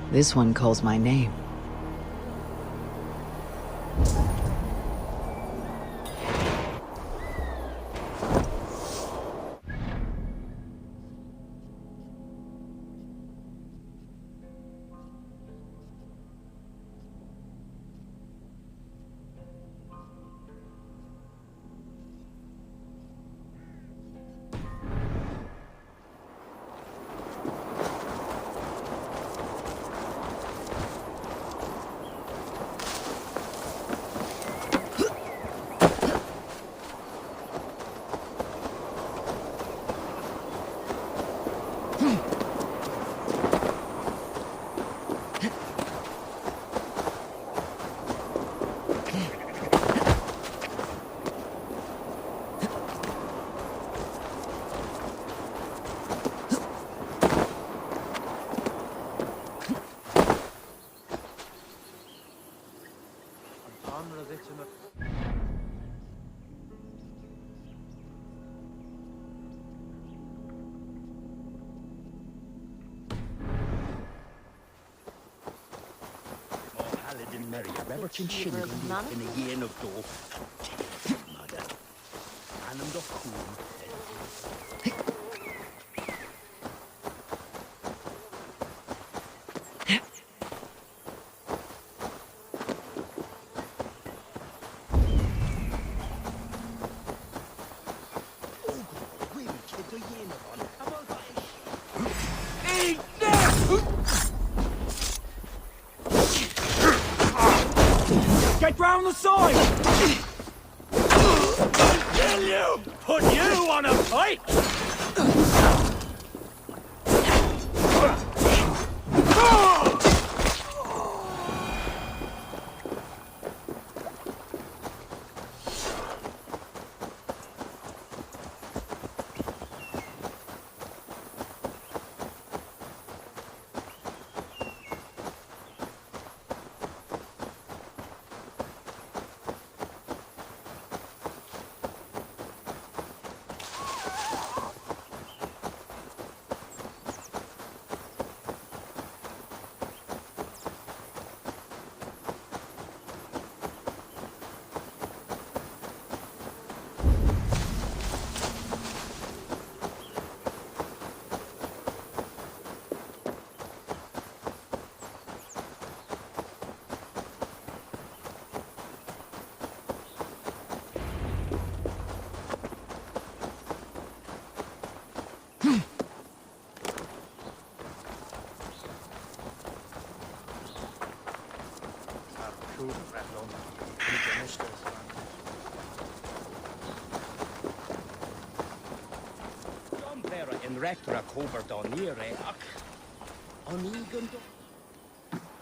This one calls my name. Revertin Shingun in a year of door. Mother. And the Get round the side! Kill you! Put you on a pike!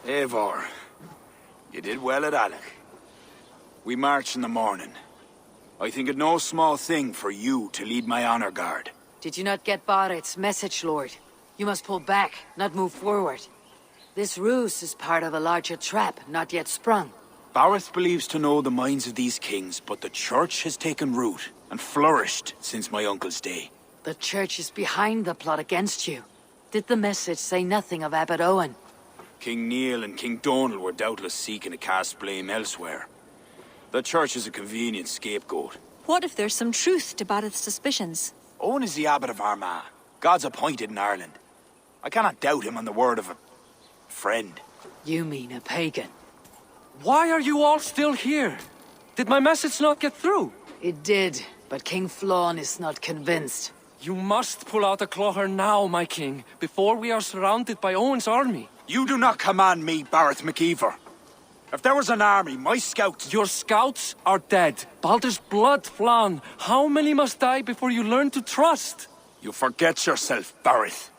Eivor, you did well at Alec. We march in the morning. I think it no small thing for you to lead my honor guard. Did you not get Barrett's message, Lord? You must pull back, not move forward. This ruse is part of a larger trap, not yet sprung. Barrett believes to know the minds of these kings, but the church has taken root and flourished since my uncle's day. The church is behind the plot against you. Did the message say nothing of Abbot Owen? King Neil and King Donal were doubtless seeking to cast blame elsewhere. The church is a convenient scapegoat. What if there's some truth to Barrett's suspicions? Owen is the Abbot of Armagh, God's appointed in Ireland. I cannot doubt him on the word of a friend. You mean a pagan? Why are you all still here? Did my message not get through? It did, but King Flann is not convinced. You must pull out the clawher now, my king, before we are surrounded by Owen's army. You do not command me, Barrett McKeever. If there was an army, my scouts... Your scouts are dead. Baldur's blood, Flann. How many must die before you learn to trust? You forget yourself, Barrett.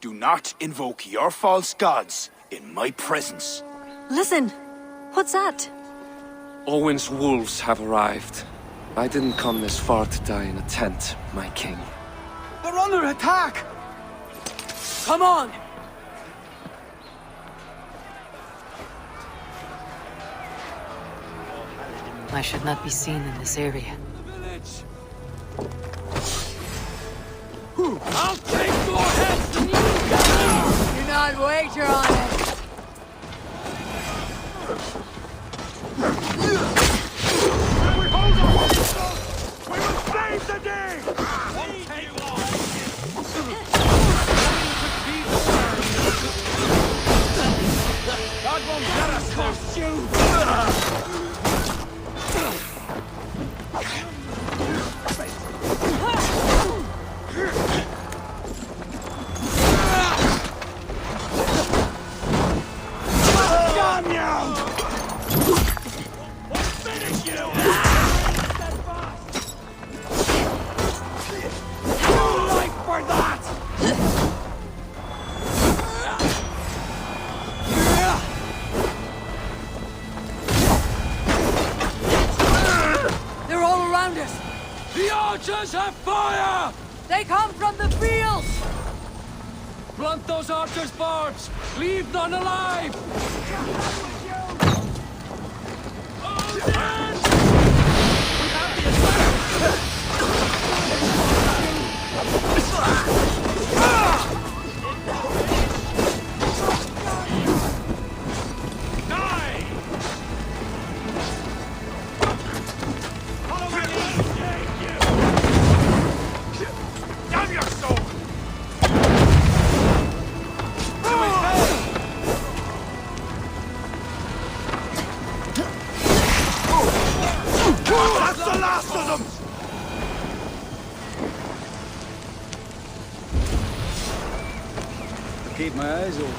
Do not invoke your false gods in my presence. Listen, what's that? Owen's wolves have arrived. I didn't come this far to die in a tent, my king. They're under attack! Come on! I should not be seen in this area. I'll take more heads than you! Do not wager on it! Archers have fire! They come from the fields! Blunt those archers' barbs! Leave none alive! Keep my eyes open.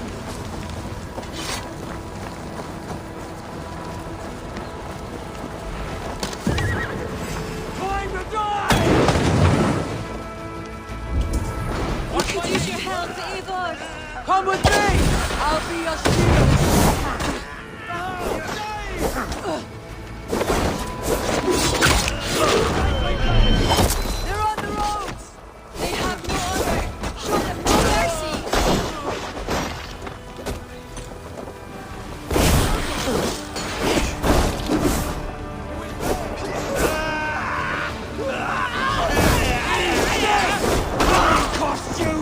Time to die! You could use your help, Eivor! Come with me! I'll be your shield! They're on the roads! They have no honor! Show them no mercy! Cost you!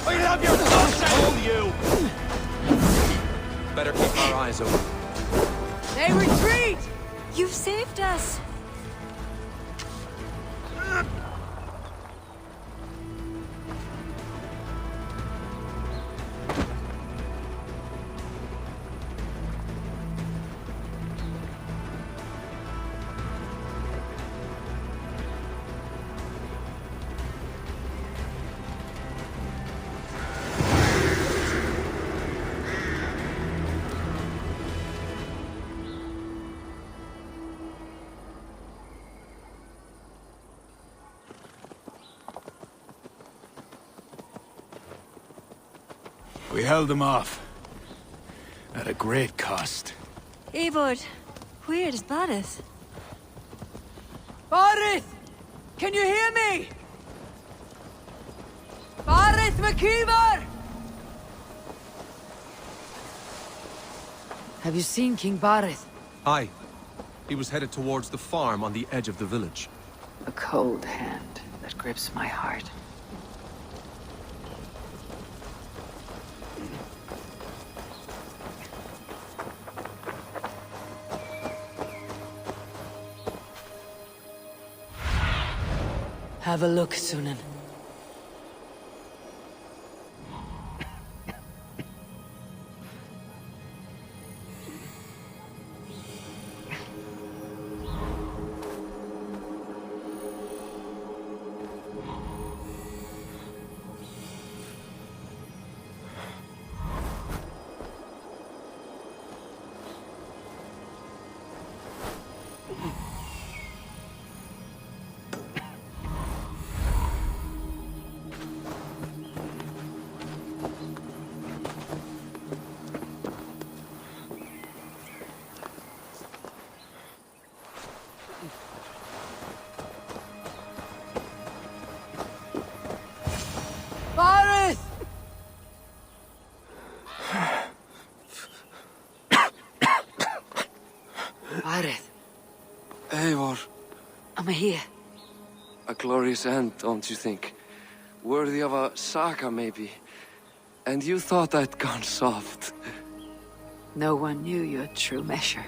I'll have your thoughts on you! Better keep our eyes open. They retreat! You've saved us! We held them off. At a great cost. Eivor, where is Barith? Barith! Can you hear me? Barith McKeever! Have you seen King Barith? Aye. He was headed towards the farm on the edge of the village. A cold hand that grips my heart. Have a look, Sunan. Barith! Barith, Eivor, I'm here. a glorious end, don't you think? Worthy of a saga, maybe. And you thought I'd gone soft. No one knew your true measure.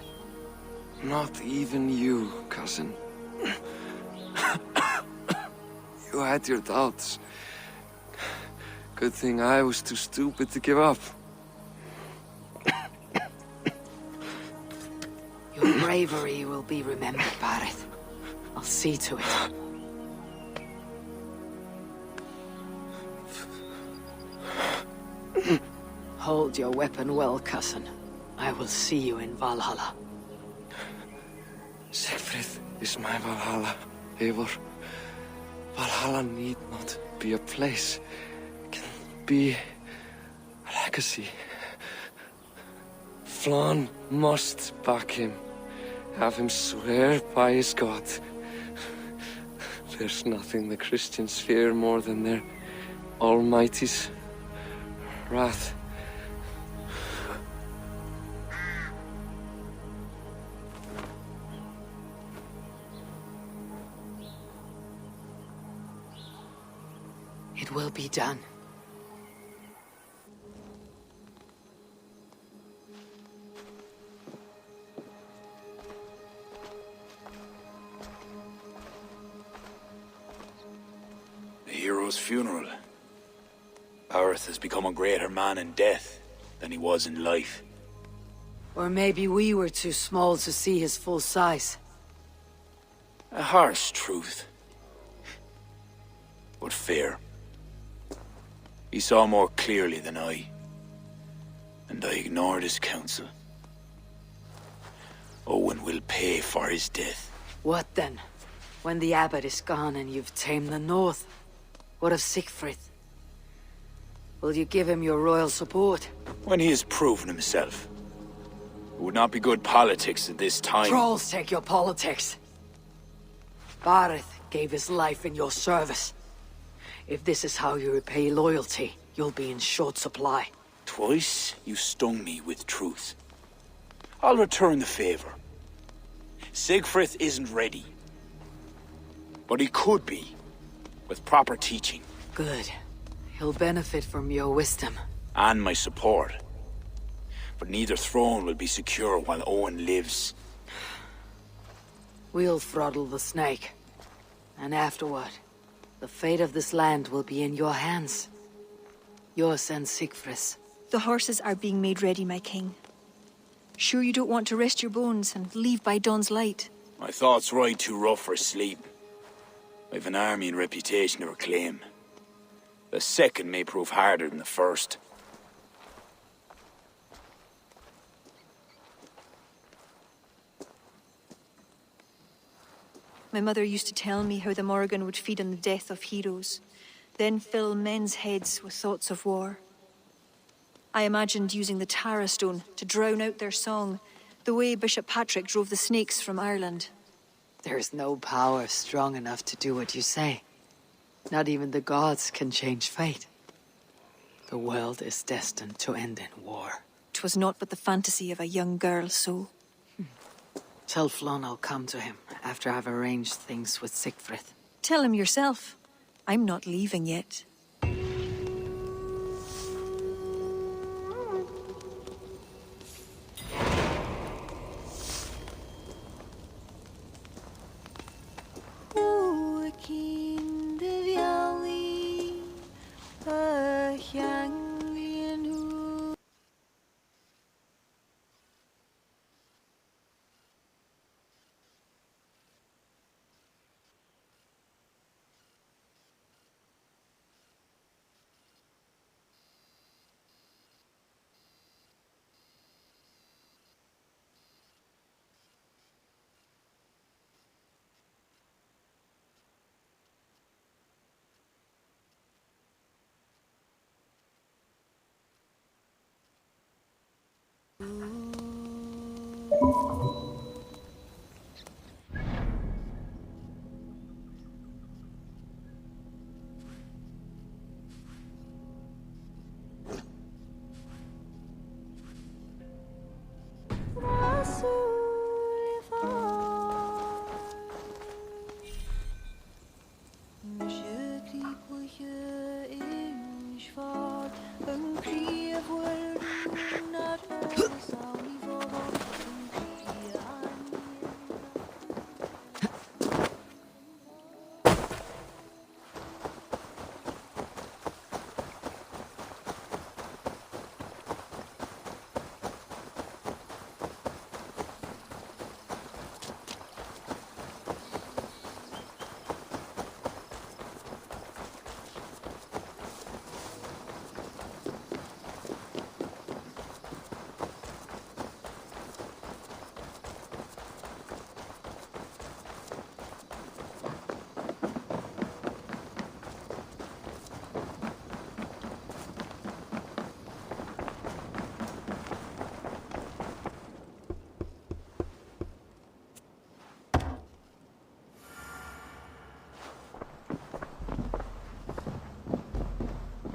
Not even you, cousin. You had your doubts. Good thing I was too stupid to give up. Your bravery will be remembered, Barith. I'll see to it. Hold your weapon well, cousin. I will see you in Valhalla. Siegfried is my Valhalla, Eivor. Valhalla need not be a place. It can be a legacy. Flann must back him. Have him swear by his God. There's nothing the Christians fear more than their Almighty's wrath. It will be done. The hero's funeral. Arth has become a greater man in death than he was in life. Or maybe we were too small to see his full size. A harsh truth. But fair. He saw more clearly than I. And I ignored his counsel. Owen will pay for his death. What then? When the abbot is gone and you've tamed the north? What of Siegfried? Will you give him your royal support? When he has proven himself. It would not be good politics at this time. Trolls take your politics. Bareth gave his life in your service. If this is how you repay loyalty, you'll be in short supply. Twice you stung me with truth. I'll return the favor. Siegfried isn't ready. But he could be, with proper teaching. Good. He'll benefit from your wisdom. And my support. But neither throne will be secure while Owen lives. We'll throttle the snake. And afterward, the fate of this land will be in your hands. Yours and Siegfried's. The horses are being made ready, my king. Sure you don't want to rest your bones and leave by dawn's light? My thoughts ride too rough for sleep. I've an army and reputation to reclaim. The second may prove harder than the first. My mother used to tell me how the Morrigan would feed on the death of heroes, then fill men's heads with thoughts of war. I imagined using the Tara Stone to drown out their song, the way Bishop Patrick drove the snakes from Ireland. There is no power strong enough to do what you say. Not even the gods can change fate. The world is destined to end in war. 'Twas not but the fantasy of a young girl, so... Tell Flann I'll come to him after I've arranged things with Siegfried. Tell him yourself. I'm not leaving yet.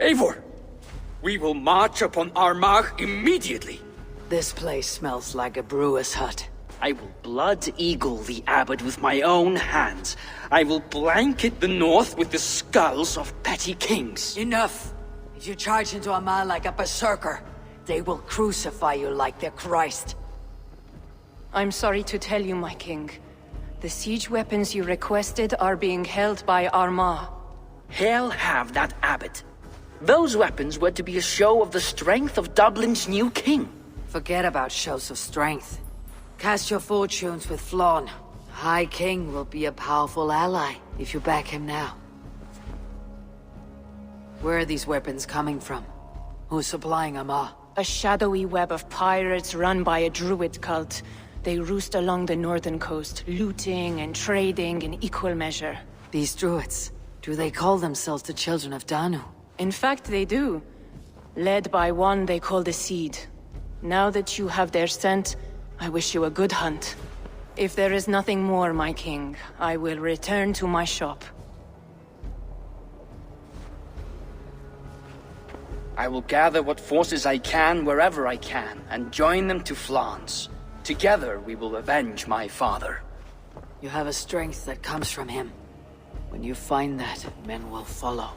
Eivor! We will march upon Armagh immediately! This place smells like a brewer's hut. I will blood eagle the abbot with my own hands. I will blanket the north with the skulls of petty kings. Enough! If you charge into Armagh like a berserker, they will crucify you like their Christ. I'm sorry to tell you, my king. The siege weapons you requested are being held by Armagh. Hell have that abbot. Those weapons were to be a show of the strength of Dublin's new king. Forget about shows of strength. Cast your fortunes with Flann. High King will be a powerful ally if you back him now. Where are these weapons coming from? Who's supplying Armagh? A shadowy web of pirates run by a druid cult. They roost along the northern coast, looting and trading in equal measure. These druids, do they call themselves the Children of Danu? In fact, they do. Led by one they call the Seed. Now that you have their scent, I wish you a good hunt. If there is nothing more, my king, I will return to my shop. I will gather what forces I can wherever I can, and join them to Flann's. Together we will avenge my father. You have a strength that comes from him. When you find that, men will follow.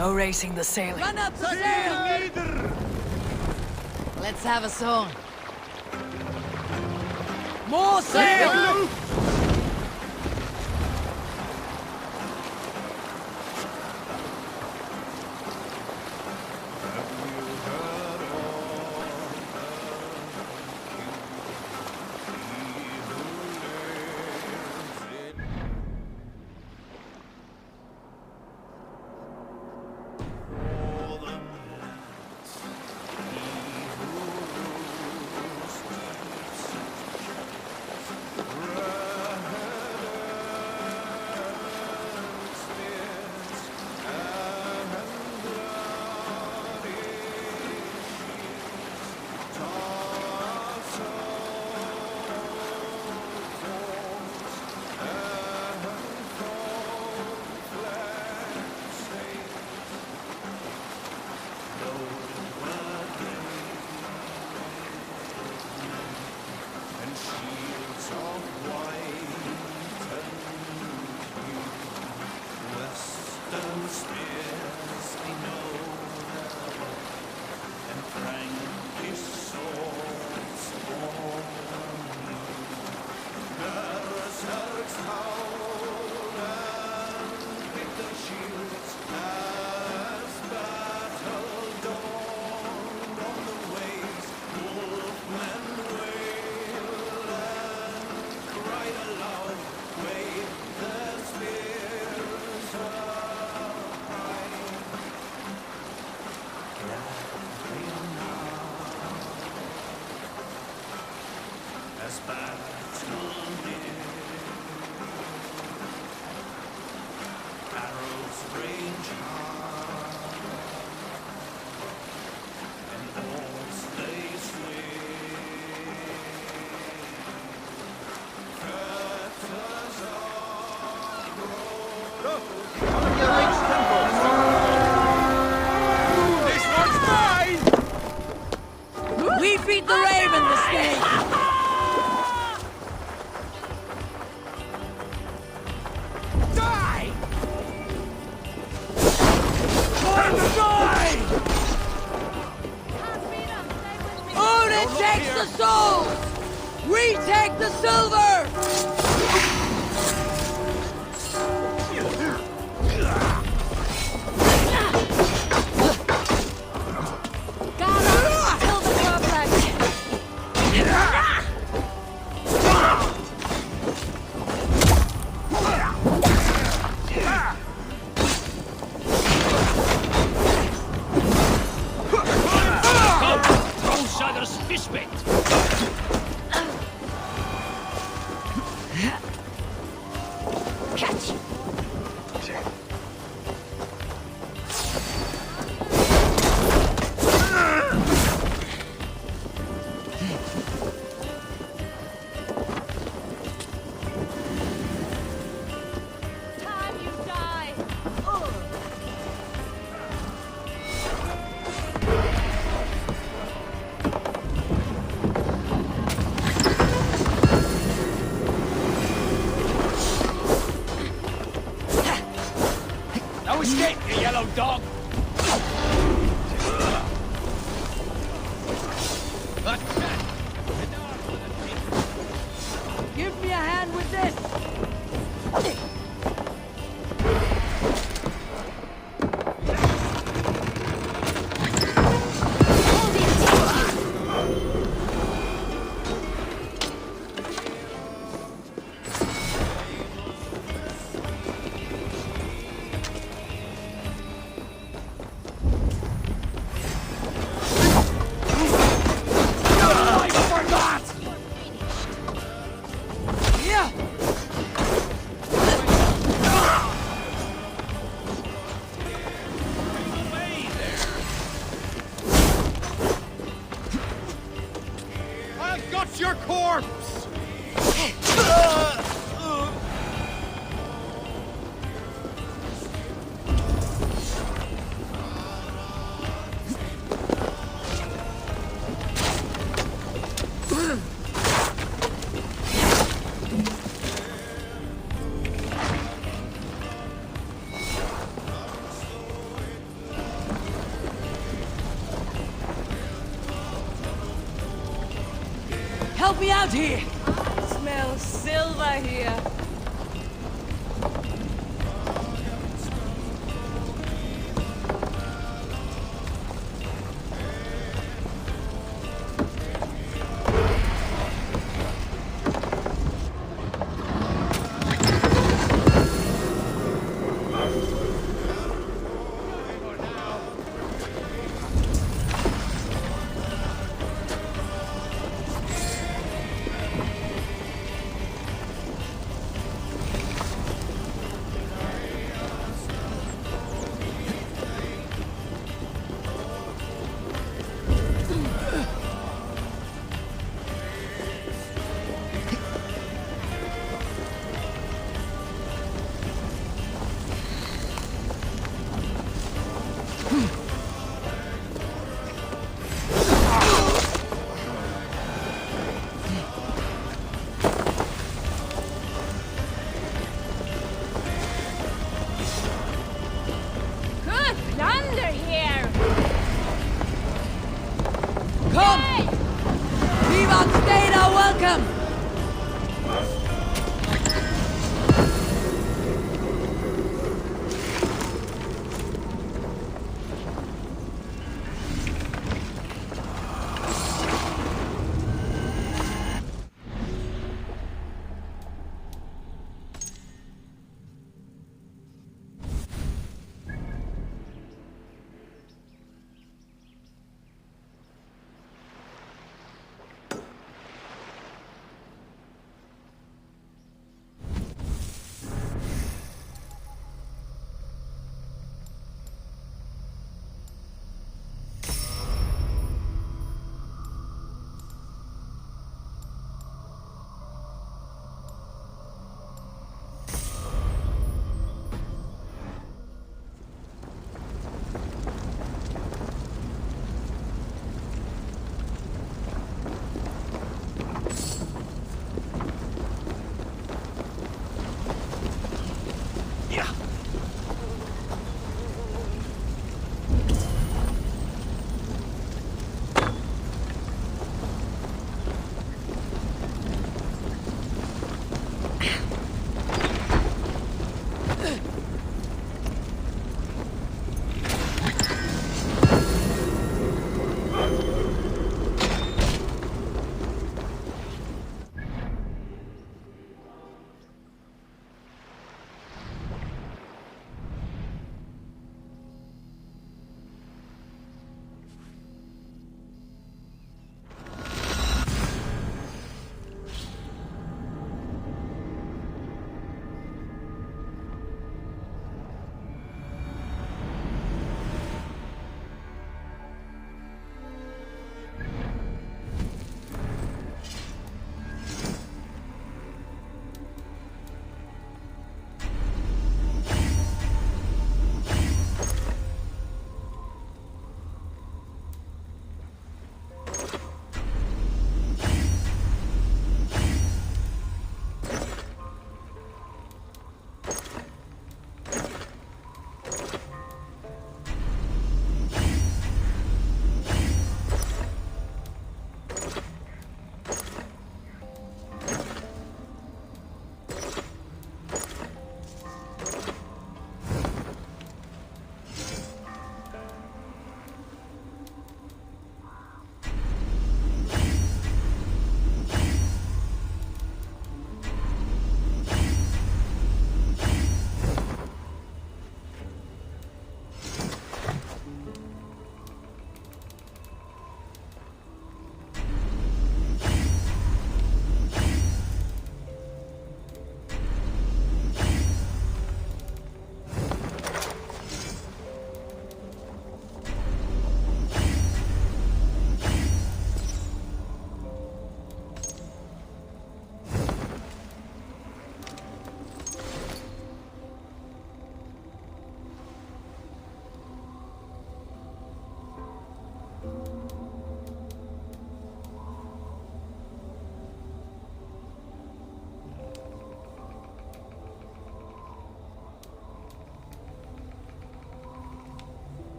No racing the sailing. Run up the sail! Let's have a song. More sail! We feed the raven this day! Die! Time to die! Odin takes the souls! We take the silver! Escape, you yellow dog! Give me a hand with this! Your corpse! me out here! Smell silver here.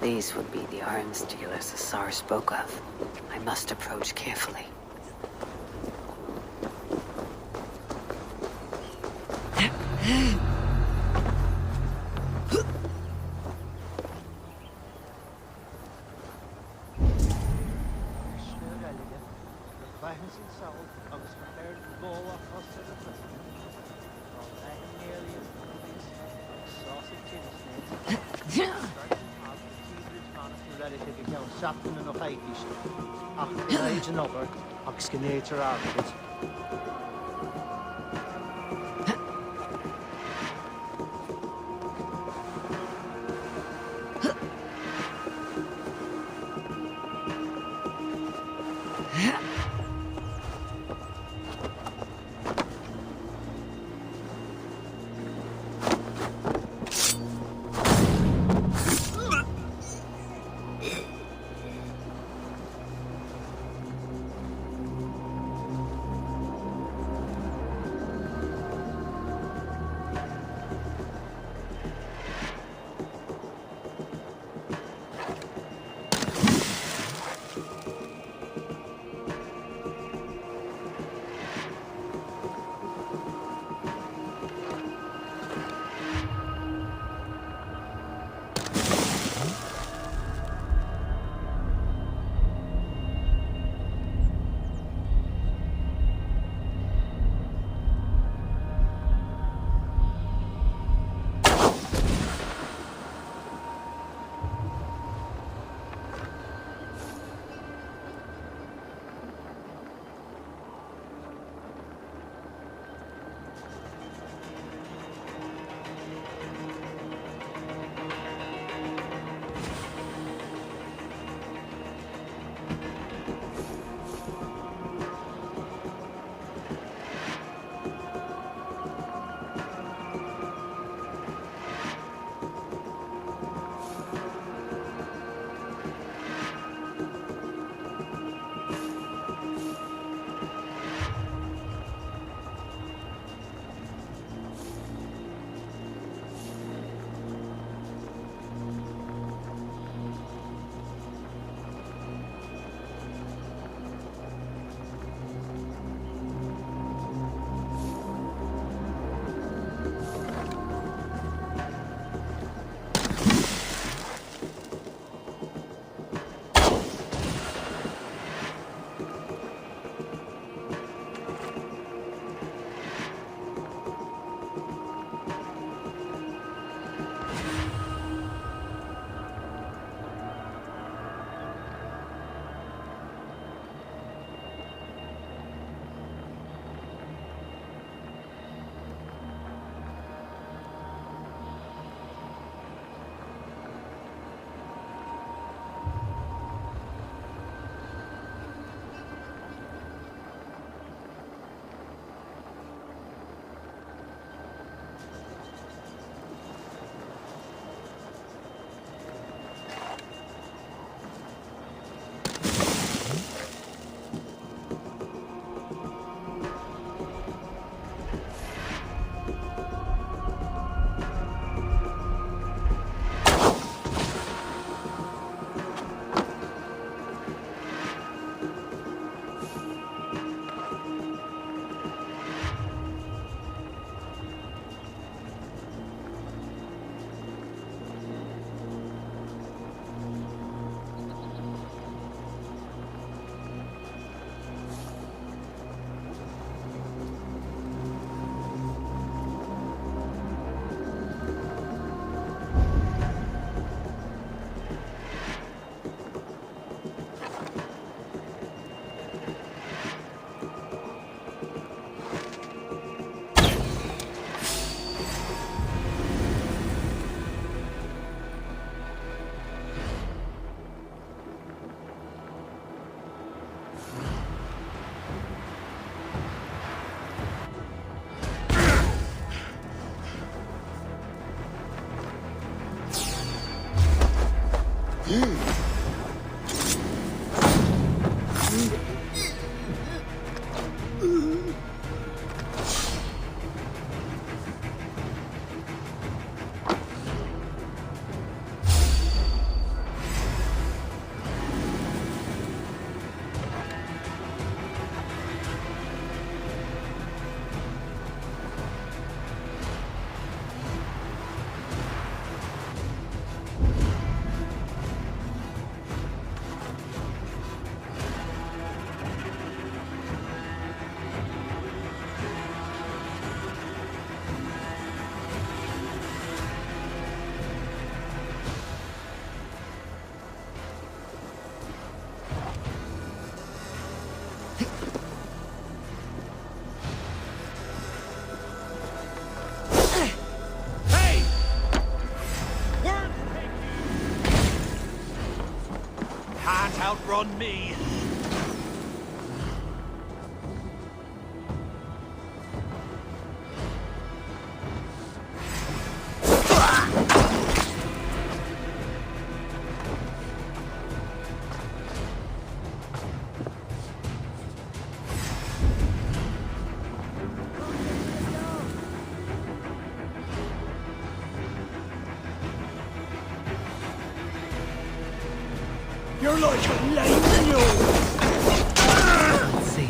These would be the arms dealers Asar spoke of. I must approach carefully. outrun me. You're like a lame mule! Let's see.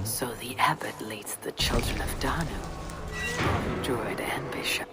So the abbot leads the children of Danu, druid and bishop.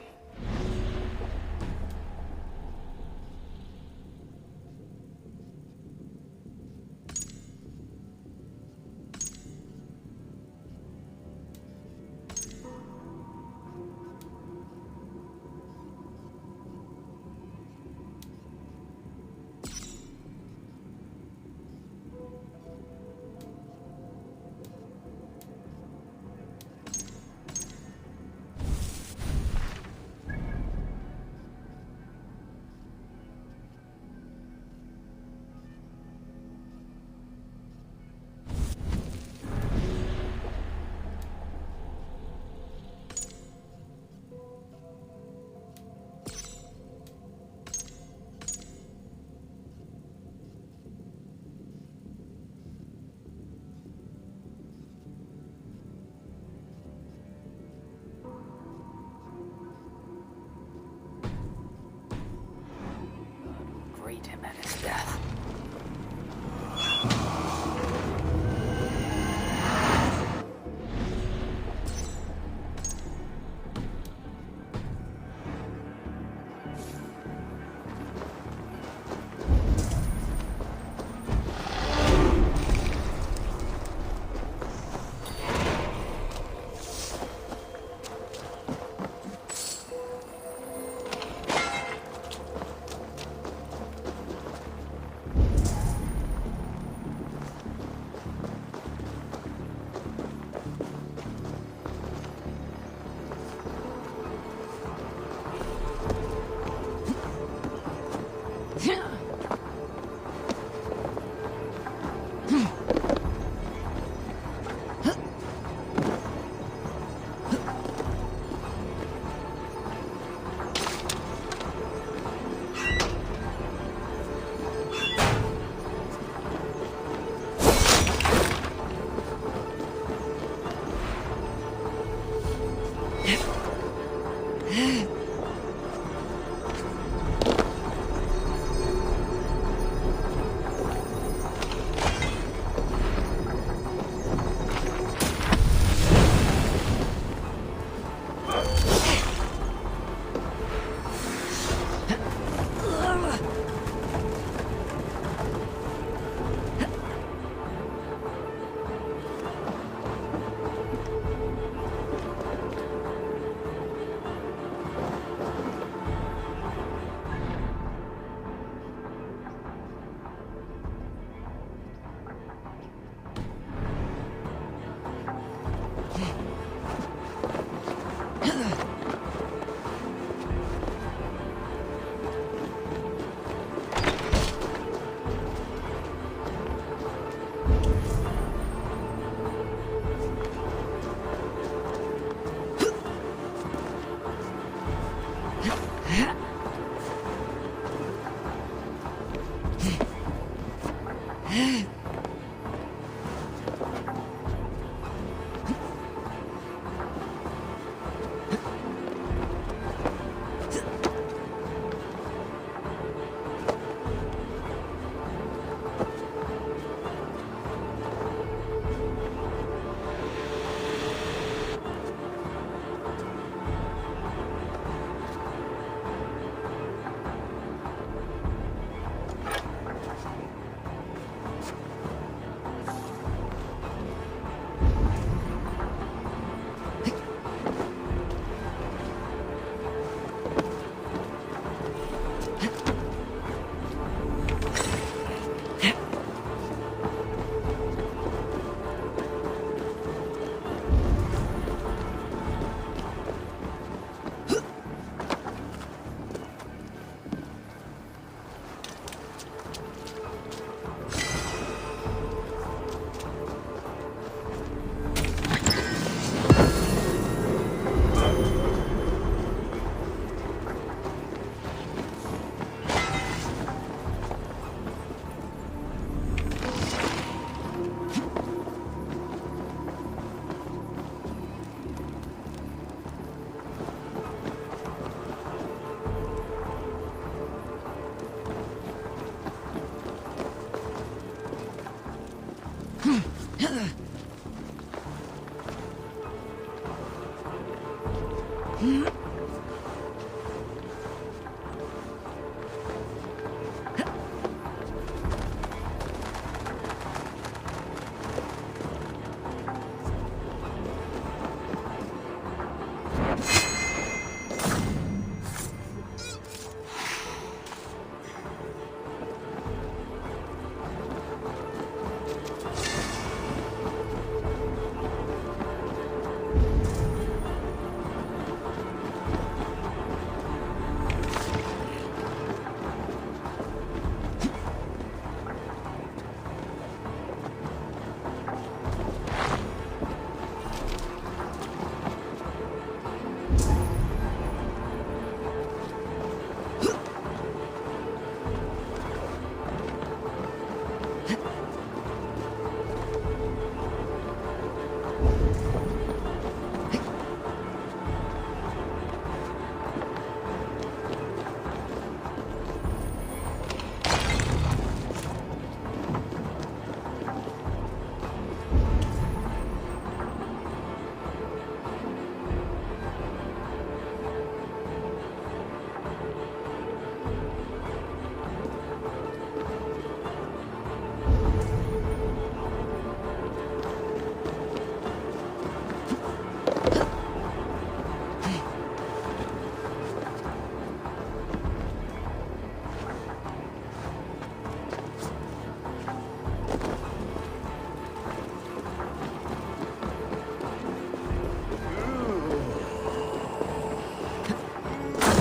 Greet him at his death.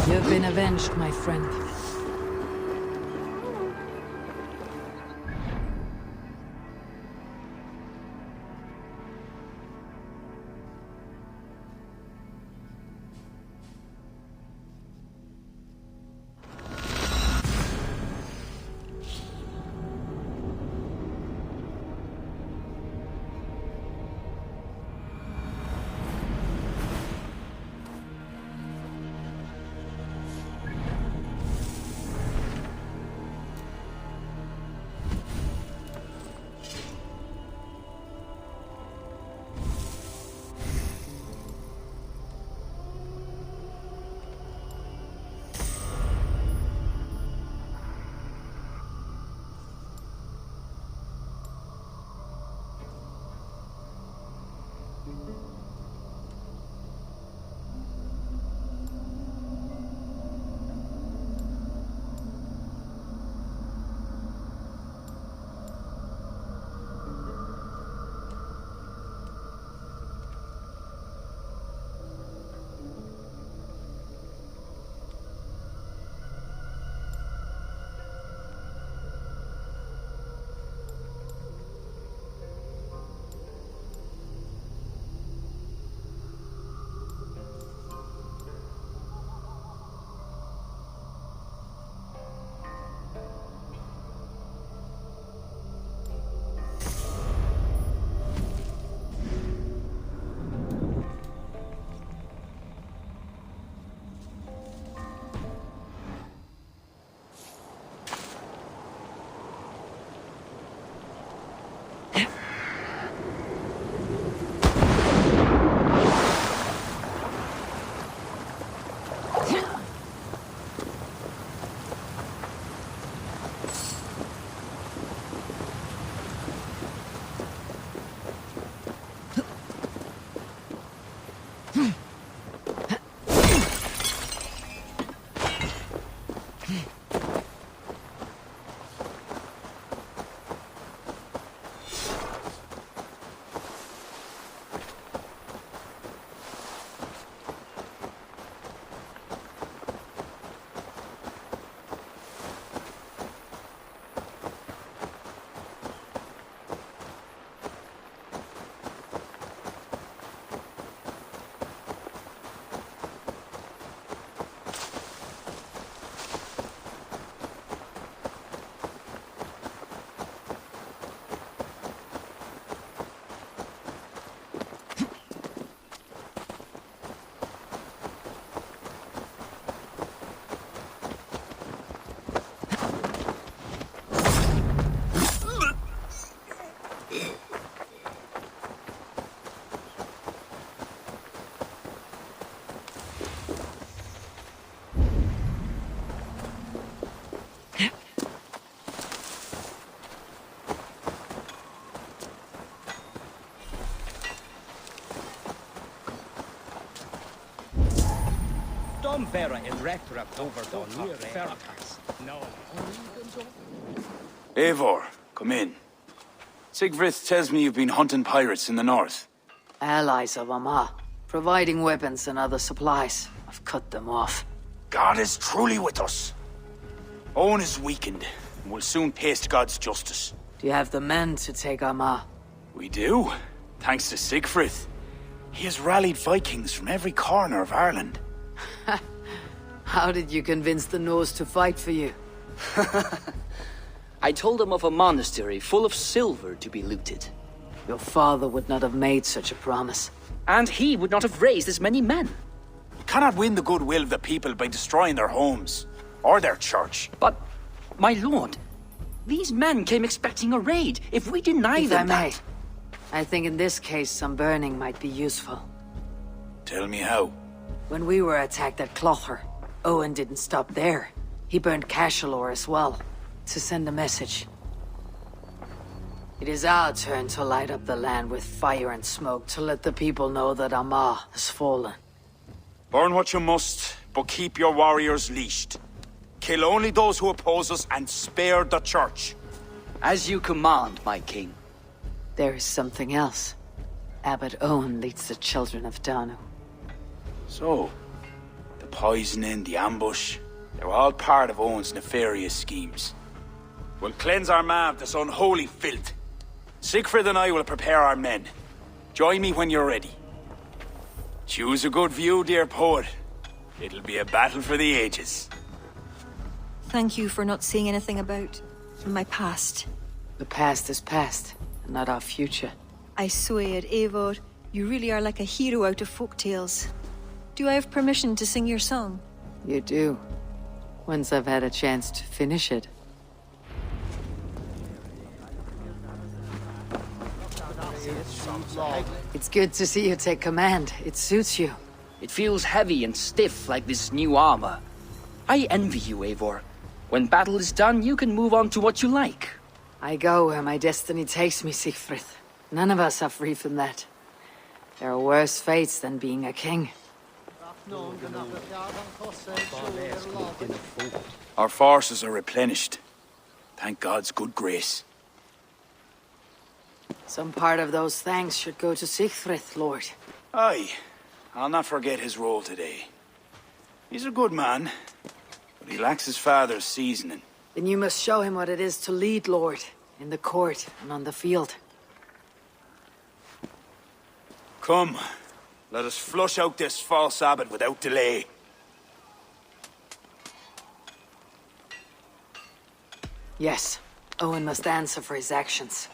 You've been avenged, my friend. Eivor, come in. Sigfrid tells me you've been hunting pirates in the north. Allies of Amma, providing weapons and other supplies. I've cut them off. God is truly with us. Owen is weakened, and will soon taste God's justice. Do you have the men to take Amma? We do, thanks to Sigfrid. He has rallied Vikings from every corner of Ireland. How did you convince the Norse to fight for you? I told them of a monastery full of silver to be looted. Your father would not have made such a promise. And he would not have raised as many men. You cannot win the goodwill of the people by destroying their homes, or their church. But, my lord, these men came expecting a raid. If we deny them that... I think in this case some burning might be useful. Tell me how. When we were attacked at Clogher, Owen didn't stop there. He burned Cashelor as well, to send a message. It is our turn to light up the land with fire and smoke to let the people know that Amma has fallen. Burn what you must, but keep your warriors leashed. Kill only those who oppose us and spare the church. As you command, my king. There is something else. Abbot Owen leads the children of Danu. So, the poisoning, the ambush. They were all part of Owen's nefarious schemes. We'll cleanse our man of this unholy filth. Siegfried and I will prepare our men. Join me when you're ready. Choose a good view, dear poet. It'll be a battle for the ages. Thank you for not saying anything about my past. The past is past, and not our future. I swear, Eivor, you really are like a hero out of folk tales. Do I have permission to sing your song? You do. Once I've had a chance to finish it. It's good to see you take command. It suits you. It feels heavy and stiff like this new armor. I envy you, Eivor. When battle is done, you can move on to what you like. I go where my destiny takes me, Siegfried. None of us are free from that. There are worse fates than being a king. Our forces are replenished. Thank God's good grace. Some part of those thanks should go to Siegfried, Lord. Aye, I'll not forget his role today. He's a good man, but he lacks his father's seasoning. Then you must show him what it is to lead, Lord, in the court and on the field. Come, let us flush out this false abbot without delay. Yes, Owen must answer for his actions.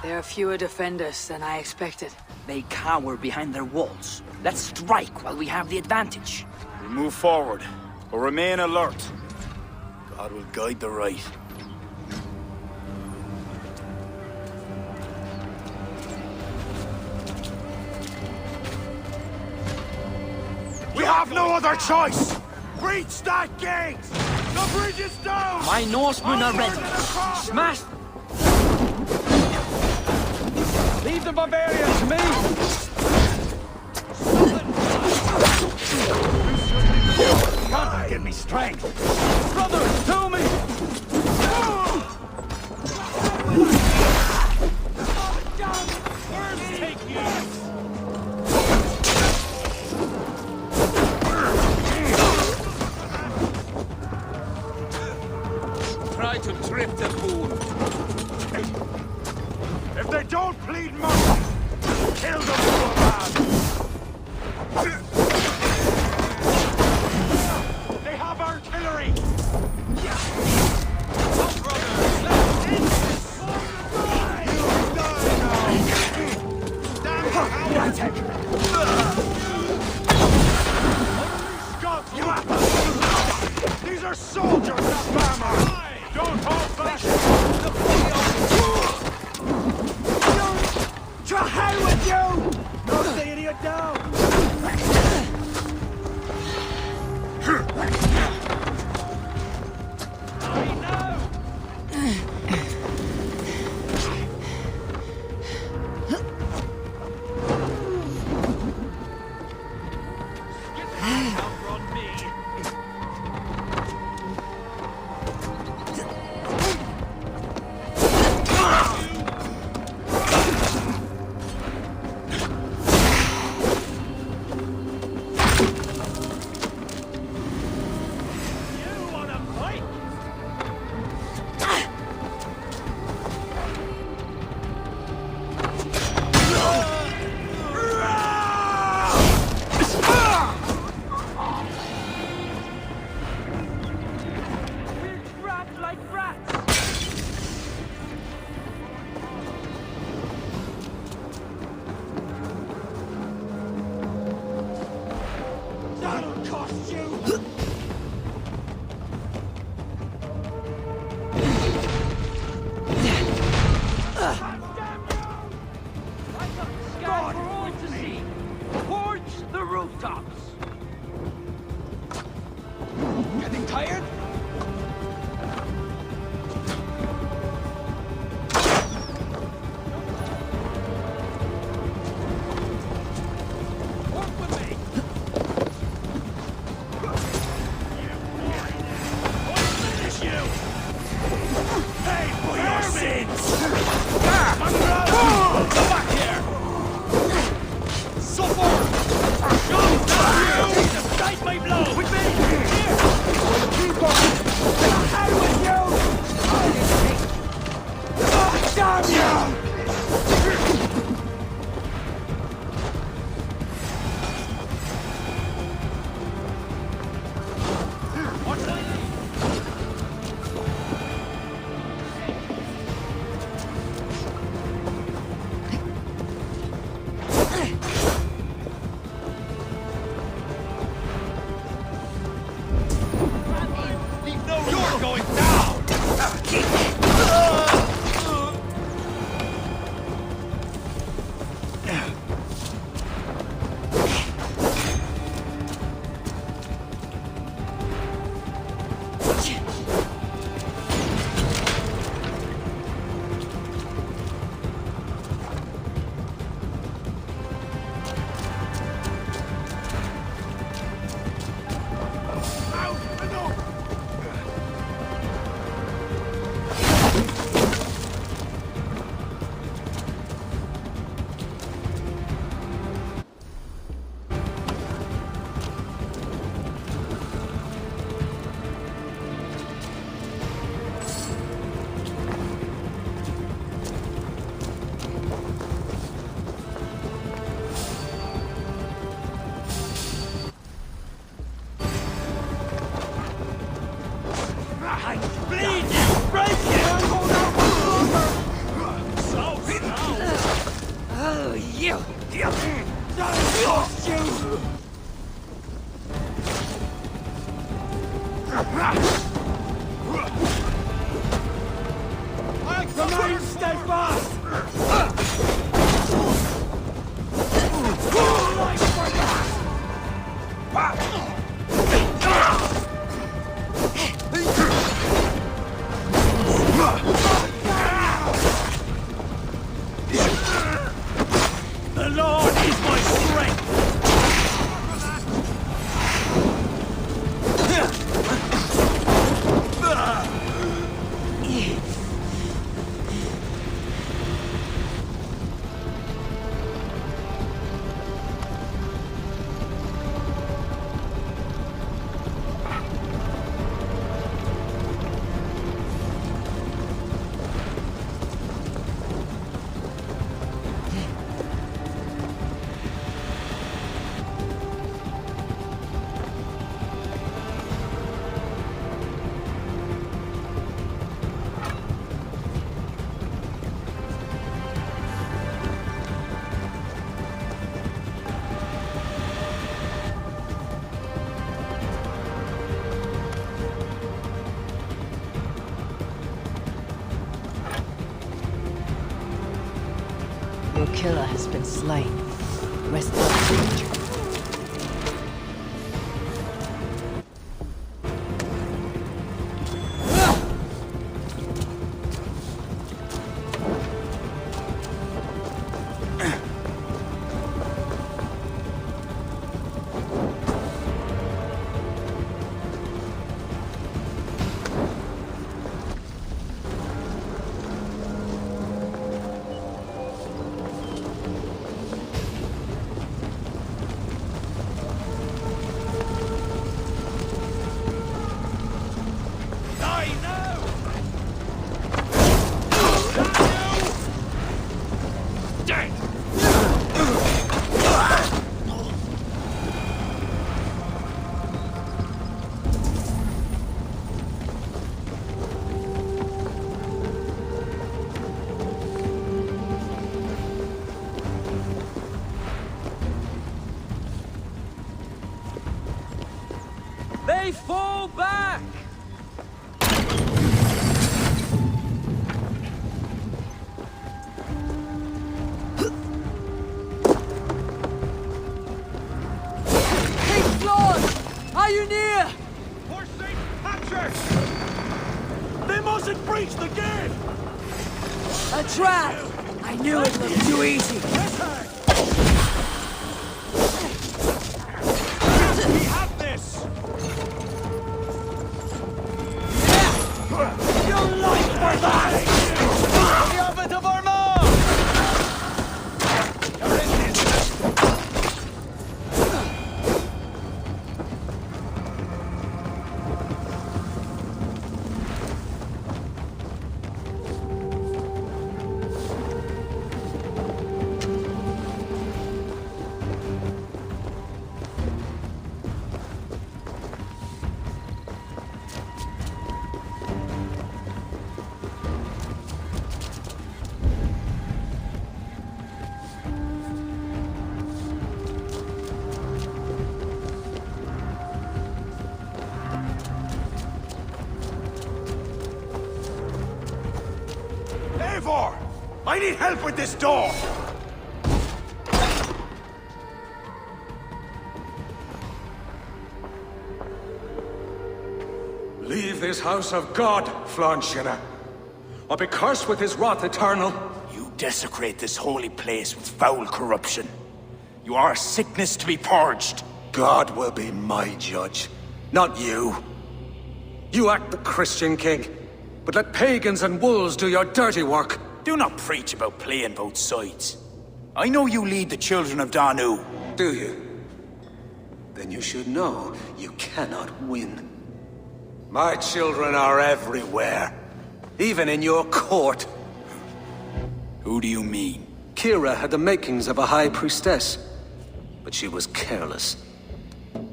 There are fewer defenders than I expected. They cower behind their walls. Let's strike while we have the advantage. We move forward, but remain alert. God will guide the right. We have no other choice! Breach that gate! The bridge is down! My Norsemen are ready. Smash! Leave the barbarian to me! God, give me strength! Brothers, to me! Try to trip the fool. If they don't plead mercy, kill them, poor man! They have artillery! These are soldiers, not armor! Don't hold back! To hell with you! Knock the idiot down! Pay for your sins! Remain steadfast! The Lord is my strength! Your killer has been slain. Rest well. They fall back! King Claude! Are you near? For Saint Patrick! They mustn't breach the gate! A trap! I knew it looked too easy. We have this! You'll like for that! The Abbot of Armagh! You're in this! I need help with this door! Leave this house of God, Flanchina, or be cursed with his wrath eternal. You desecrate this holy place with foul corruption. You are a sickness to be purged. God will be my judge, not you. You act the Christian king, but let pagans and wolves do your dirty work. Do not preach about playing both sides. I know you lead the children of Danu. Do you? Then you should know you cannot win. My children are everywhere, even in your court. Who do you mean? Kira had the makings of a high priestess, but she was careless.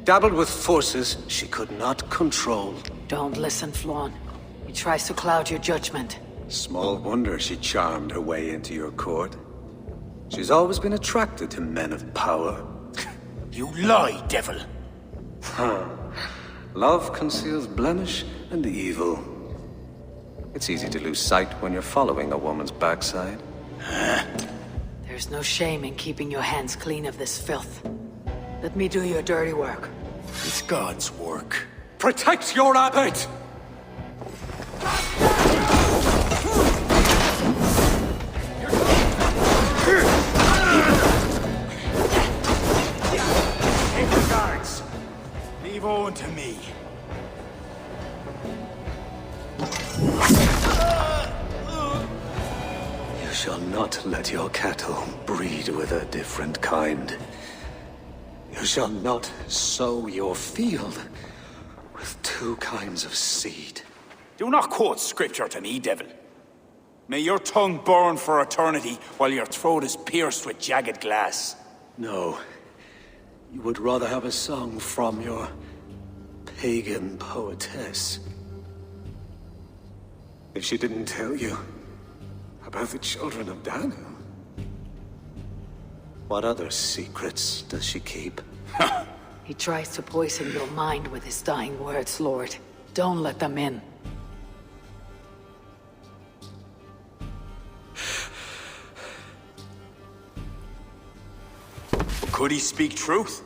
Dabbled with forces she could not control. Don't listen, Flawn. He tries to cloud your judgment. Small wonder she charmed her way into your court. She's always been attracted to men of power. You lie, devil! Love conceals blemish and evil. It's easy to lose sight when you're following a woman's backside. There's no shame in keeping your hands clean of this filth. Let me do your dirty work. It's God's work. Protect your abbot! Take the guards. Leave Owen to me. You shall not let your cattle breed with a different kind. You shall not sow your field with two kinds of seed. Do not quote scripture to me, devil. May your tongue burn for eternity while your throat is pierced with jagged glass. No. You would rather have a song from your pagan poetess. If she didn't tell you about the children of Danu, what other secrets does she keep? He tries to poison your mind with his dying words, Lord. Don't let them in. Could he speak truth?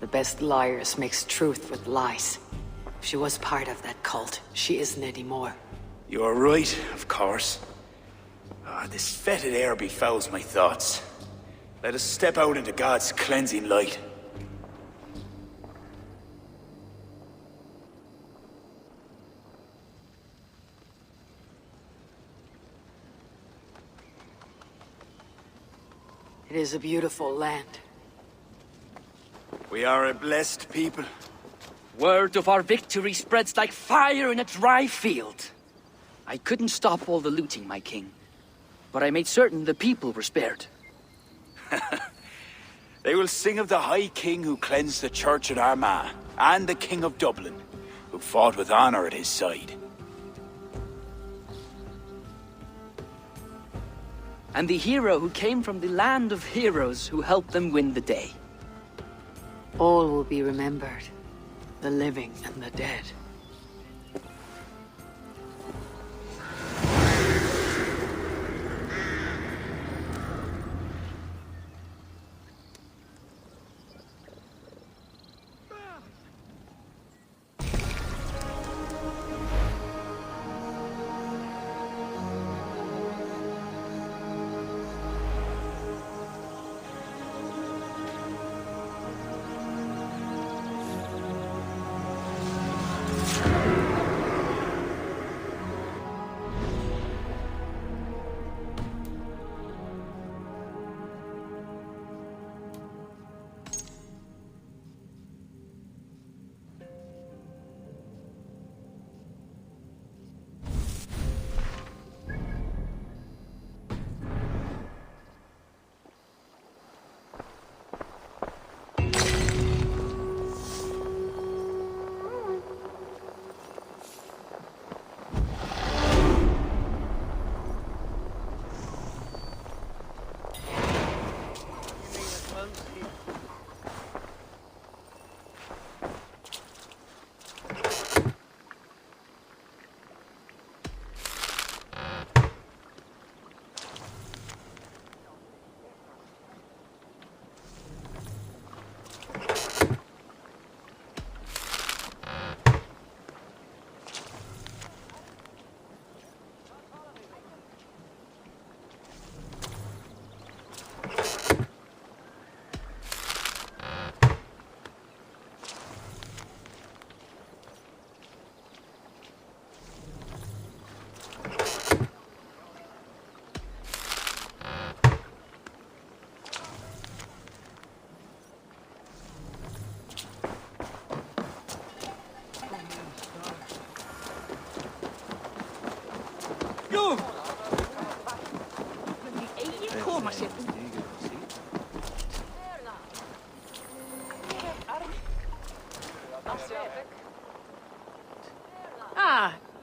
The best liars mix truth with lies. If she was part of that cult, she isn't anymore. You're right, of course. This fetid air befouls my thoughts. Let us step out into God's cleansing light. It is a beautiful land. We are a blessed people. Word of our victory spreads like fire in a dry field. I couldn't stop all the looting, my king. But I made certain the people were spared. They will sing of the High King who cleansed the church at Armagh, and the King of Dublin, who fought with honor at his side. And the hero who came from the land of heroes who helped them win the day. All will be remembered. The living and the dead.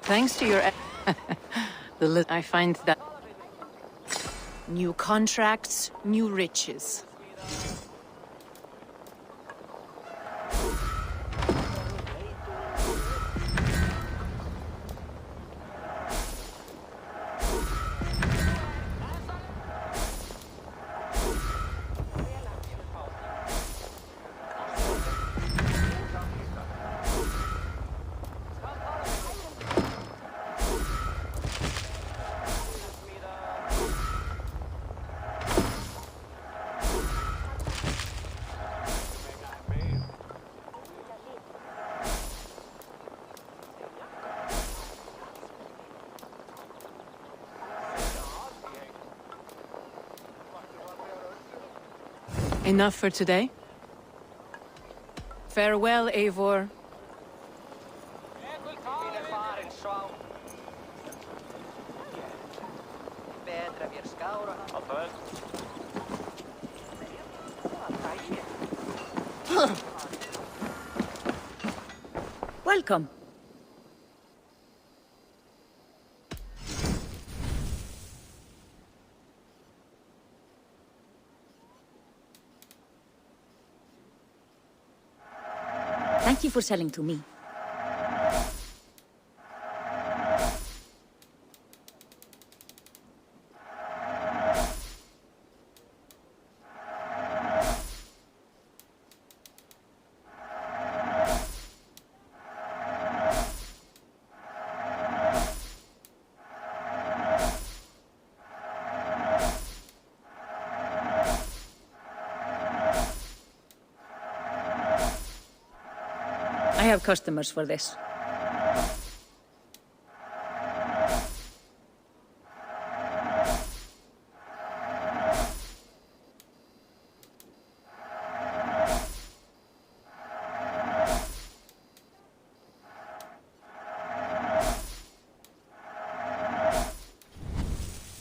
Thanks to your... I find that... New contracts, new riches. Enough for today? Farewell, Eivor. Welcome. Thank you for selling to me. I have customers for this.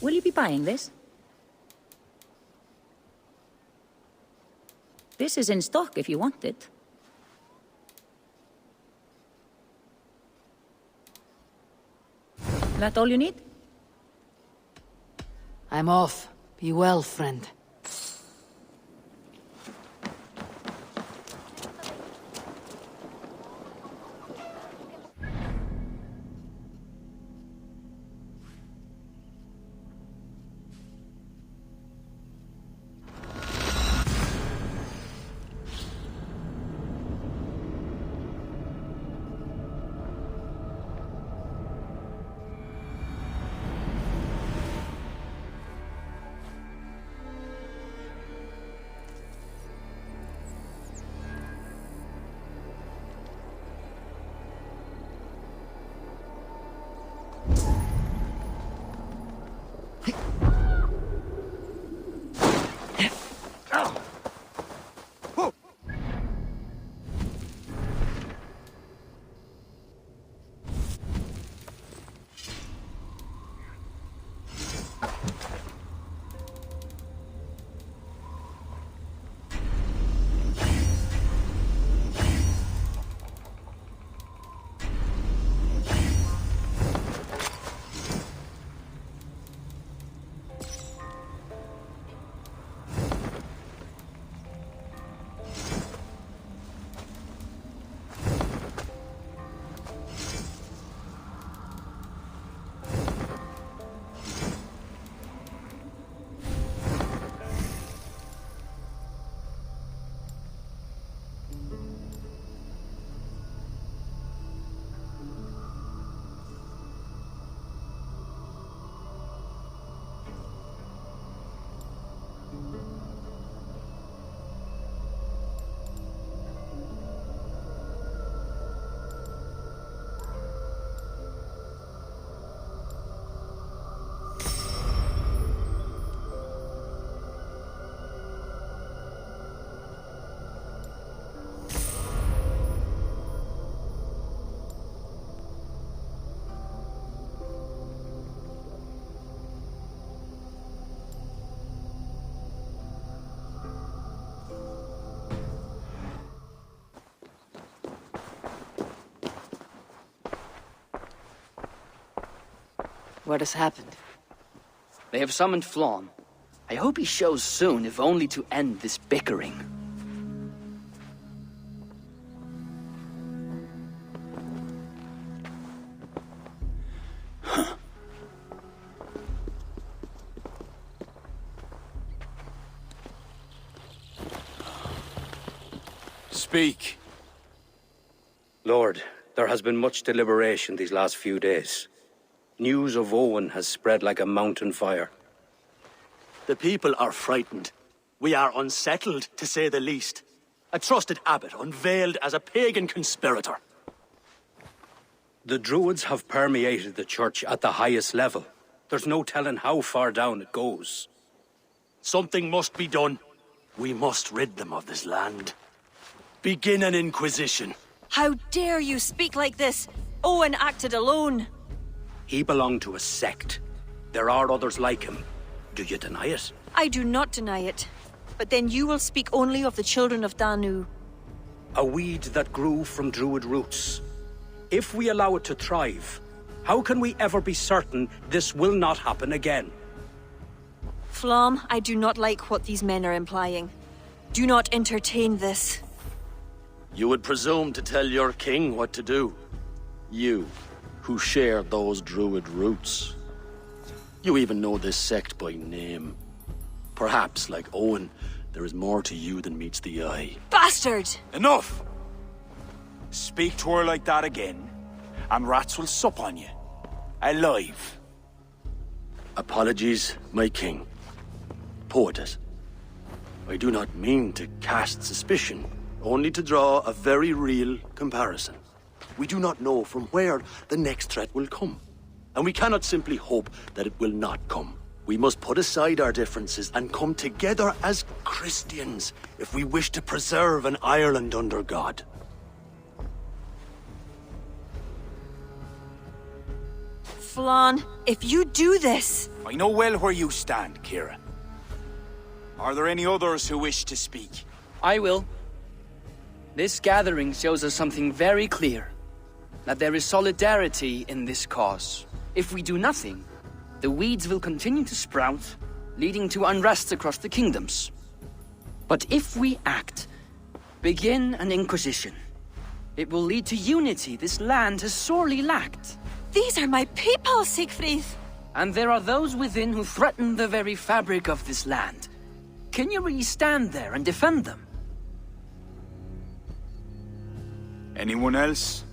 Will you be buying this? This is in stock if you want it. That all you need? I'm off. Be well, friend. What has happened? They have summoned Flawn. I hope he shows soon, if only to end this bickering. Speak. Lord, there has been much deliberation these last few days. News of Owen has spread like a mountain fire. The people are frightened. We are unsettled, to say the least. A trusted abbot unveiled as a pagan conspirator. The Druids have permeated the church at the highest level. There's no telling how far down it goes. Something must be done. We must rid them of this land. Begin an inquisition. How dare you speak like this? Owen acted alone. He belonged to a sect. There are others like him. Do you deny it? I do not deny it. But then you will speak only of the children of Danu. A weed that grew from Druid roots. If we allow it to thrive, how can we ever be certain this will not happen again? Flom, I do not like what these men are implying. Do not entertain this. You would presume to tell your king what to do. You, who share those Druid roots. You even know this sect by name. Perhaps, like Owen, there is more to you than meets the eye. Bastard! Enough! Speak to her like that again, and rats will sup on you. Alive. Apologies, my king. Poetess. I do not mean to cast suspicion, only to draw a very real comparison. We do not know from where the next threat will come, and we cannot simply hope that it will not come. We must put aside our differences and come together as Christians if we wish to preserve an Ireland under God. Flann, if you do this... I know well where you stand, Kira. Are there any others who wish to speak? I will. This gathering shows us something very clear. That there is solidarity in this cause. If we do nothing, the weeds will continue to sprout, leading to unrest across the kingdoms. But if we act, begin an inquisition, it will lead to unity this land has sorely lacked. These are my people, Siegfried! And there are those within who threaten the very fabric of this land. Can you really stand there and defend them? Anyone else?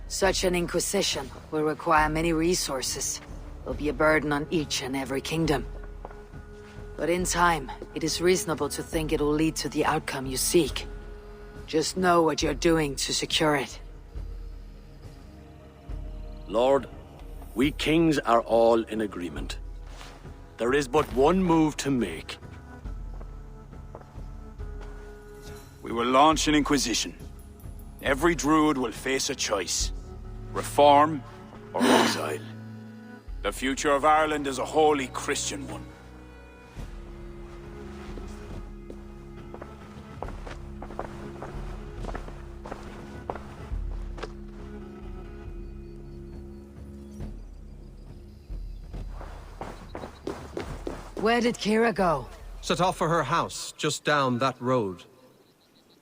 Such an inquisition will require many resources. Will be a burden on each and every kingdom. But in time, it is reasonable to think it will lead to the outcome you seek. Just know what you're doing to secure it. Lord, we kings are all in agreement. There is but one move to make. We will launch an inquisition. Every druid will face a choice. Reform or exile. The future of Ireland is a wholly Christian one. Where did Kira go? Set off for her house, just down that road.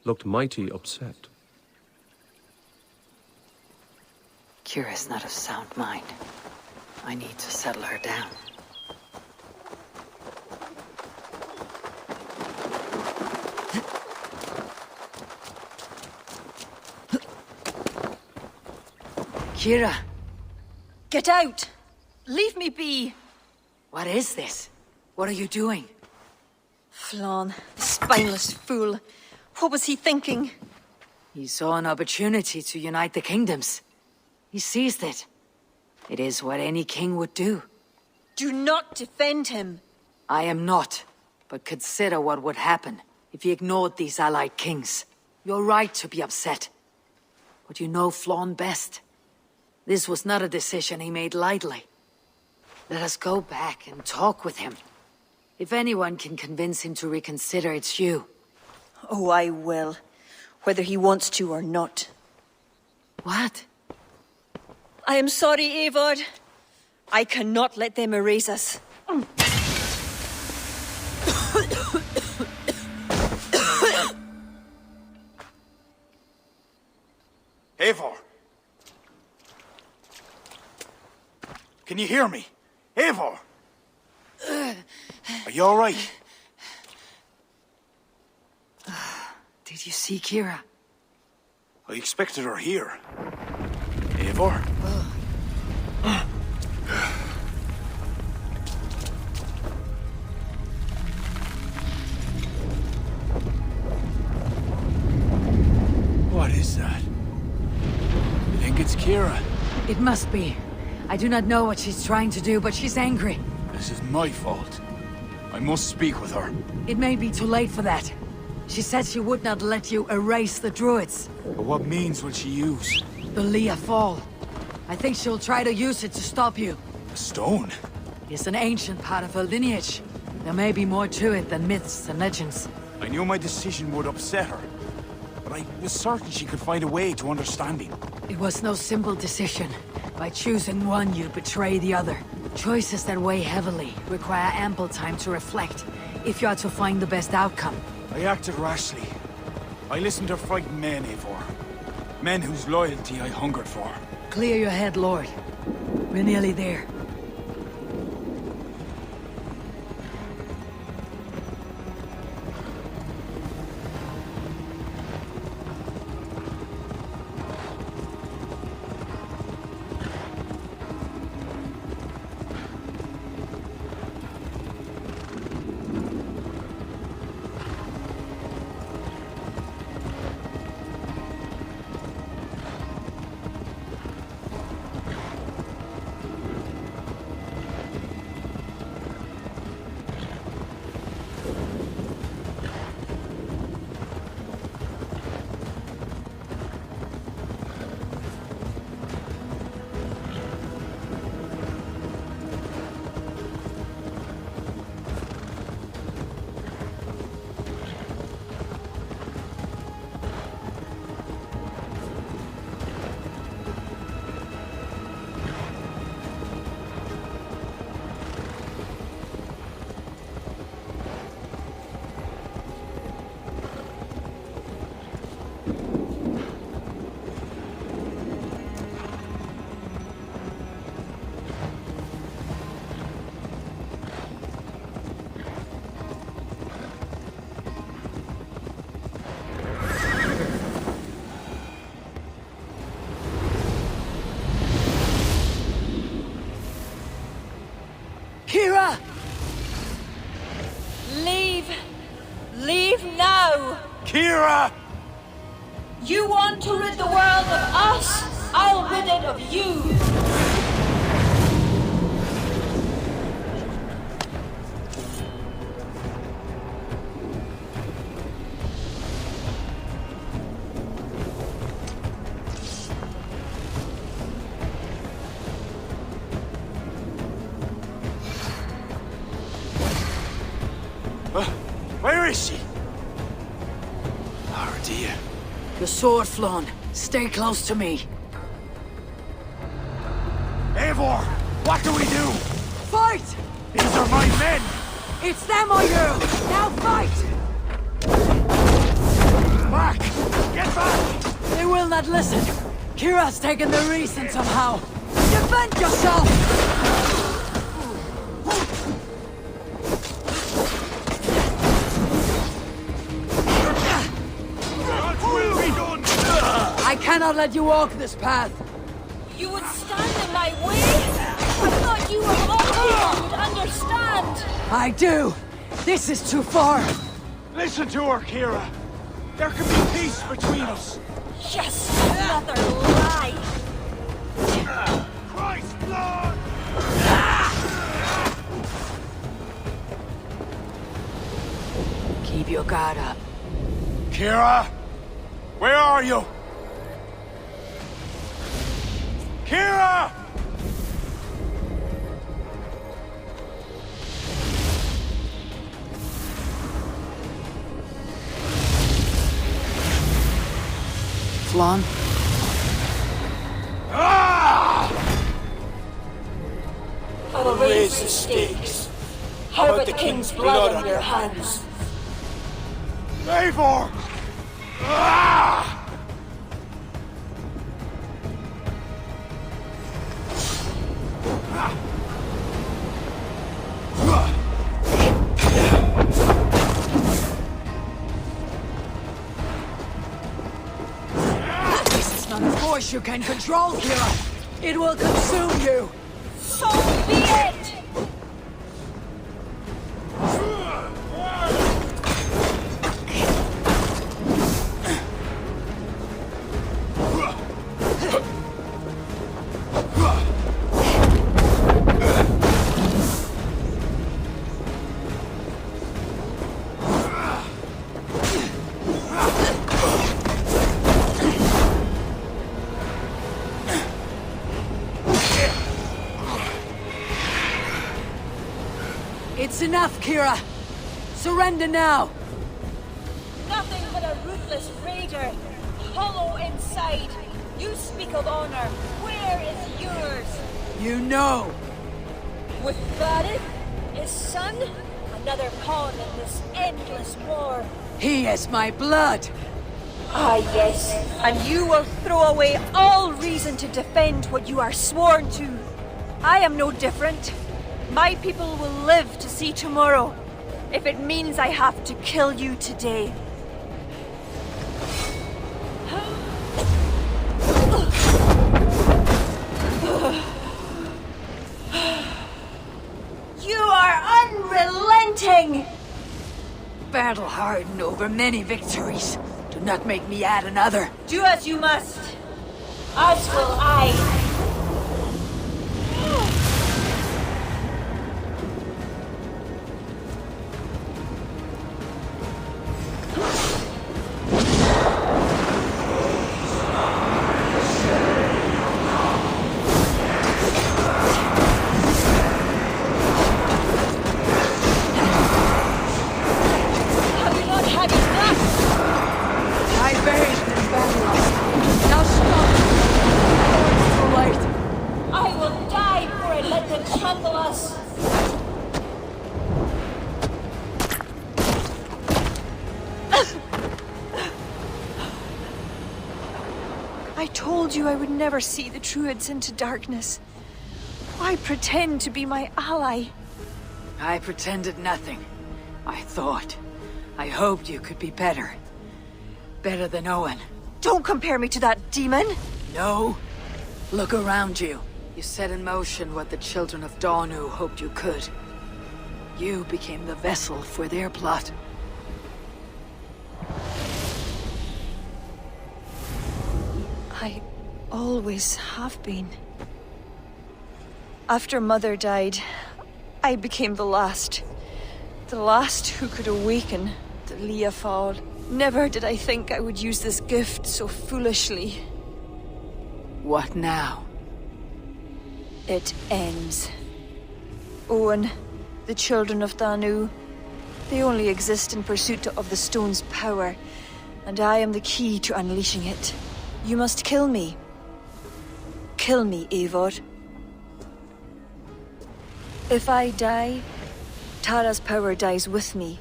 Looked mighty upset. Kira's not of sound mind. I need to settle her down. Kira! Get out! Leave me be! What is this? What are you doing? Flann, the spineless fool. What was he thinking? He saw an opportunity to unite the kingdoms. He seized it. It is what any king would do. Do not defend him. I am not, but consider what would happen if he ignored these allied kings. You're right to be upset. But you know Flann best. This was not a decision he made lightly. Let us go back and talk with him. If anyone can convince him to reconsider, it's you. Oh, I will. Whether he wants to or not. What? I am sorry, Eivor. I cannot let them erase us. Eivor! Can you hear me? Eivor! Are you alright? Did you see Kira? I expected her here. Eivor? What is that? You think it's Kira? It must be. I do not know what she's trying to do, but she's angry. This is my fault. I must speak with her. It may be too late for that. She said she would not let you erase the druids. But what means will she use? The Leah Fall. I think she'll try to use it to stop you. A stone? It's an ancient part of her lineage. There may be more to it than myths and legends. I knew my decision would upset her. But I was certain she could find a way to understanding. It was no simple decision. By choosing one, you betray the other. Choices that weigh heavily require ample time to reflect, if you are to find the best outcome. I acted rashly. I listened to frightened men, Eivor. Men whose loyalty I hungered for. Clear your head, Lord. We're nearly there. Kira! Leave! Leave now! Kira! You want to rid the world of us? I'll rid it of you! Where is she? Oh dear. The sword, Flann. Stay close to me. Eivor! What do we do? Fight! These are my men! It's them or you! Now fight! Back! Get back! They will not listen. Kira's taken the reason somehow. Defend yourself! I cannot let you walk this path. You would stand in my way? I thought you were all and would understand. I do. This is too far. Listen to her, Kira. There can be peace between us. Just another lie. Christ, Lord! Keep your guard up. Kira! Where are you? Kira! Flan? I will raise the stakes. How about the king's blood on your hands? Eivor! This is not a force you can control, Kira. It will consume you. So be it! It's enough, Kira. Surrender now. Nothing but a ruthless raider. Hollow inside. You speak of honor. Where is yours? You know. With Varith, his son, another pawn in this endless war. He is my blood. Ah, yes. And you will throw away all reason to defend what you are sworn to. I am no different. My people will live to see tomorrow, if it means I have to kill you today. You are unrelenting! Battle-hardened over many victories. Do not make me add another. Do as you must. As will I. I told you I would never see the Druids into darkness. Why pretend to be my ally? I pretended nothing. I thought. I hoped you could be better. Better than Owen. Don't compare me to that demon! No. Look around you. You set in motion what the children of Danu hoped you could. You became the vessel for their plot. I always have been. After Mother died, I became the last. The last who could awaken the Liafal. Never did I think I would use this gift so foolishly. What now? It ends. Owen, the children of Danu, they only exist in pursuit of the stone's power, and I am the key to unleashing it. You must kill me. Kill me, Eivor. If I die, Tara's power dies with me,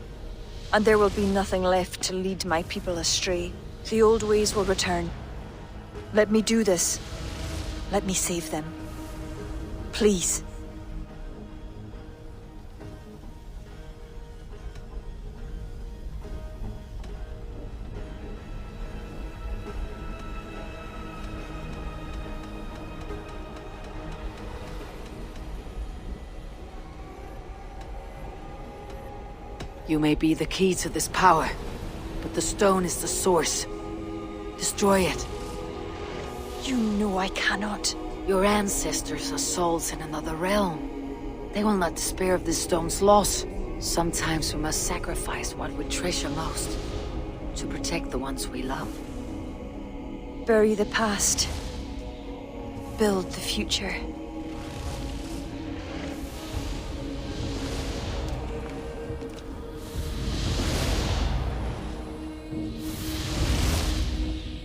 and there will be nothing left to lead my people astray. The old ways will return. Let me do this. Let me save them. Please. You may be the key to this power, but the stone is the source. Destroy it. You know I cannot. Your ancestors are souls in another realm. They will not despair of this stone's loss. Sometimes we must sacrifice what we treasure most to protect the ones we love. Bury the past. Build the future.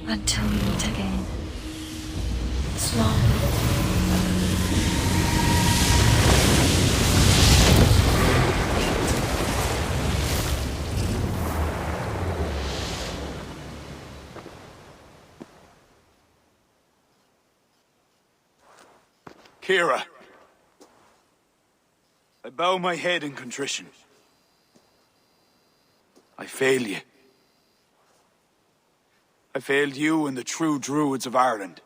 Until we meet again. Sloan. Kira, I bow my head in contrition. I fail you. I failed you and the true Druids of Ireland.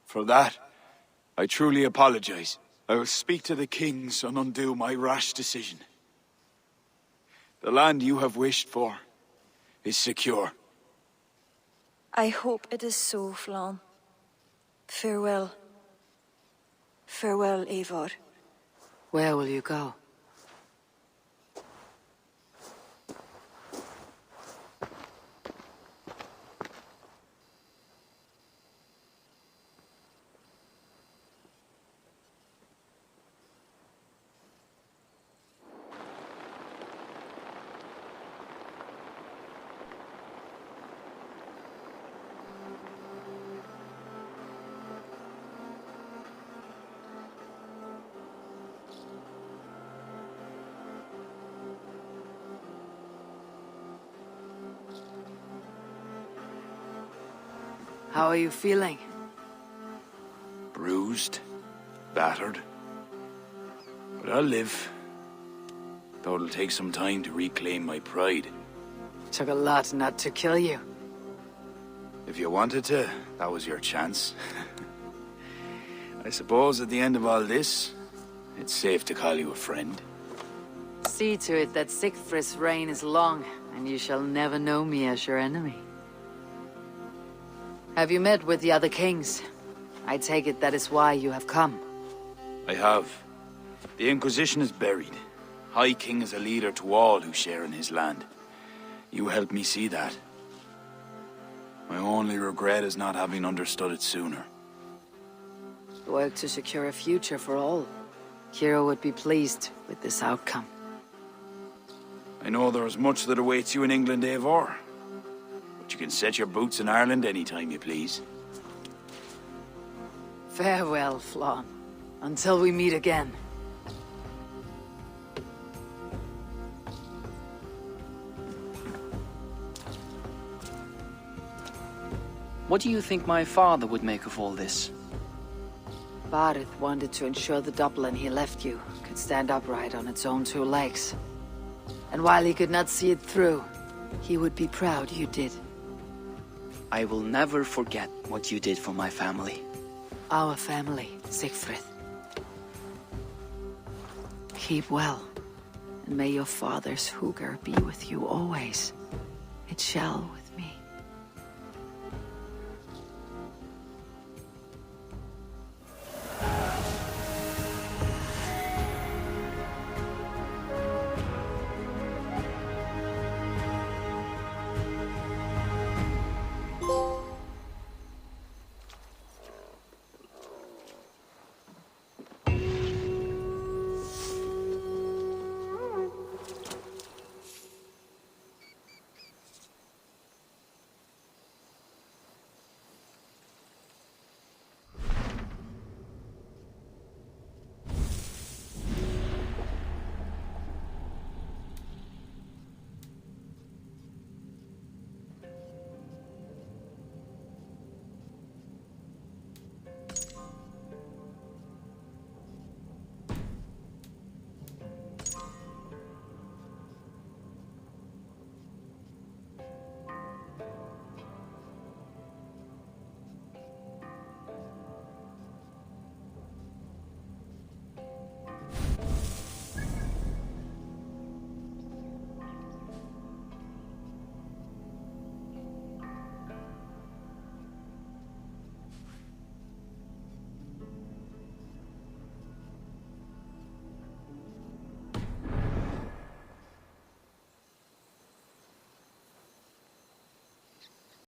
For that, I truly apologize. I will speak to the kings and undo my rash decision. The land you have wished for is secure. I hope it is so, Flann. Farewell. Farewell, Eivor. Where will you go? How are you feeling? Bruised, battered. But I'll live. Though it'll take some time to reclaim my pride. Took a lot not to kill you. If you wanted to, that was your chance. I suppose at the end of all this, it's safe to call you a friend. See to it that Sigfrid's reign is long, and you shall never know me as your enemy. Have you met with the other kings? I take it that is why you have come. I have. The Inquisition is buried. High King is a leader to all who share in his land. You helped me see that. My only regret is not having understood it sooner. Work to secure a future for all. Kira would be pleased with this outcome. I know there is much that awaits you in England, Eivor. But you can set your boots in Ireland anytime you please. Farewell, Flann. Until we meet again. What do you think my father would make of all this? Barith wanted to ensure the Dublin he left you could stand upright on its own two legs. And while he could not see it through, he would be proud you did. I will never forget what you did for my family. Our family, Sigfrid. Keep well, and may your father's Hugr be with you always. It shall with